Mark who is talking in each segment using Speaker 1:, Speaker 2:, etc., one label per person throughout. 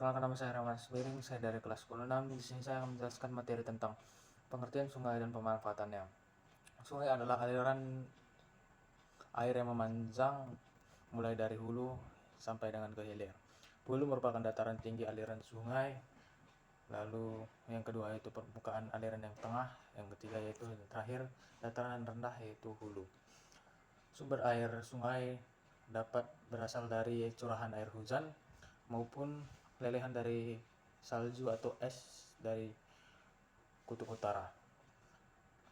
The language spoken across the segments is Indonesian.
Speaker 1: Perkenalkan, nama saya Rahman Semiring, saya dari kelas 10 6. Di sini saya akan menjelaskan materi tentang pengertian sungai dan pemanfaatannya. Sungai adalah aliran air yang memanjang mulai dari hulu sampai dengan ke hilir. Hulu merupakan dataran tinggi aliran sungai, lalu yang kedua yaitu permukaan aliran yang tengah, yang ketiga yaitu yang terakhir dataran rendah yaitu hulu. Sumber air sungai dapat berasal dari curahan air hujan maupun lelehan dari salju atau es dari kutub utara.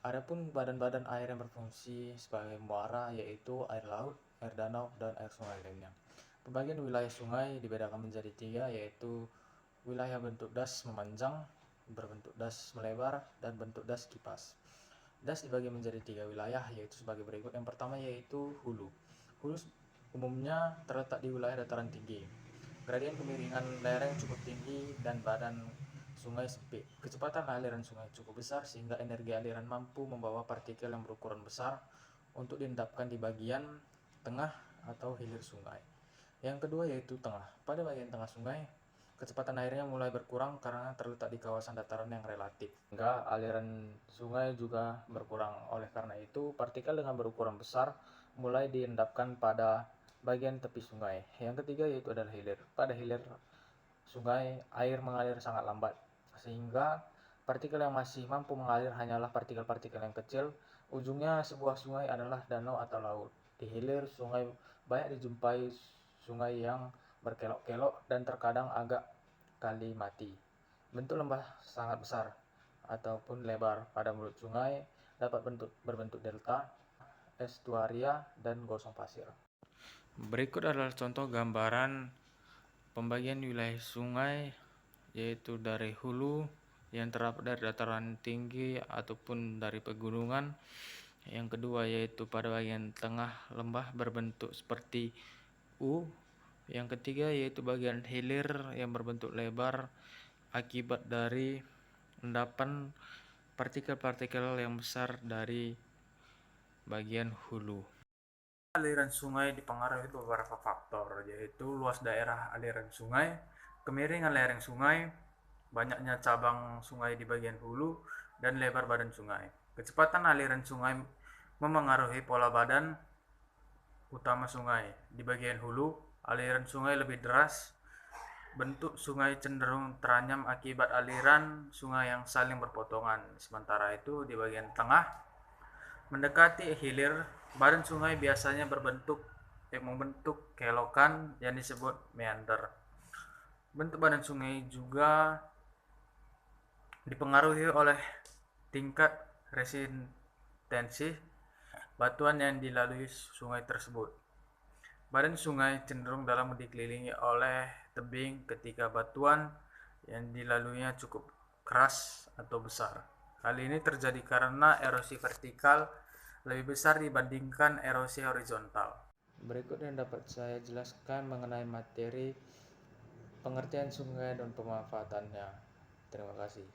Speaker 1: Adapun badan-badan air yang berfungsi sebagai muara yaitu air laut, air danau, dan air sungai lainnya. Pembagian wilayah sungai dibedakan menjadi 3, yaitu wilayah bentuk das memanjang, berbentuk das melebar, dan bentuk das kipas. Das dibagi menjadi 3 wilayah, yaitu sebagai berikut. Yang pertama yaitu hulu. Hulu umumnya terletak di wilayah dataran tinggi. Gradien kemiringan lereng cukup tinggi dan badan sungai sempit. Kecepatan aliran sungai cukup besar sehingga energi aliran mampu membawa partikel yang berukuran besar untuk diendapkan di bagian tengah atau hilir sungai. Yang kedua yaitu tengah. Pada bagian tengah sungai, kecepatan airnya mulai berkurang karena terletak di kawasan dataran yang relatif, sehingga aliran sungai juga berkurang. Oleh karena itu, partikel dengan berukuran besar mulai diendapkan pada bagian tepi sungai. Yang ketiga yaitu adalah hilir. Pada hilir sungai, air mengalir sangat lambat, sehingga partikel yang masih mampu mengalir hanyalah partikel-partikel yang kecil. Ujungnya sebuah sungai adalah danau atau laut. Di hilir sungai banyak dijumpai sungai yang berkelok-kelok dan terkadang agak kali mati. Bentuk lembah sangat besar ataupun lebar pada mulut sungai dapat berbentuk delta, estuaria, dan gosong pasir. Berikut adalah contoh gambaran pembagian wilayah sungai, yaitu dari hulu yang terdapat dari dataran tinggi ataupun dari pegunungan. Yang kedua yaitu pada bagian tengah lembah berbentuk seperti U. Yang ketiga yaitu bagian hilir yang berbentuk lebar akibat dari endapan partikel-partikel yang besar dari bagian hulu. Aliran sungai dipengaruhi beberapa faktor, yaitu luas daerah aliran sungai, kemiringan lereng sungai, banyaknya cabang sungai di bagian hulu, dan lebar badan sungai. Kecepatan aliran sungai memengaruhi pola badan utama sungai. Di bagian hulu, aliran sungai lebih deras, bentuk sungai cenderung teranyam akibat aliran sungai yang saling berpotongan. Sementara itu di bagian tengah, mendekati hilir, badan sungai biasanya membentuk kelokan yang disebut meander. Bentuk badan sungai juga dipengaruhi oleh tingkat resistensi batuan yang dilalui sungai tersebut. Badan sungai cenderung dalam dikelilingi oleh tebing ketika batuan yang dilaluinya cukup keras atau besar. Hal ini terjadi karena erosi vertikal lebih besar dibandingkan erosi horizontal. Berikut yang dapat saya jelaskan mengenai materi pengertian sungai dan pemanfaatannya. Terima kasih.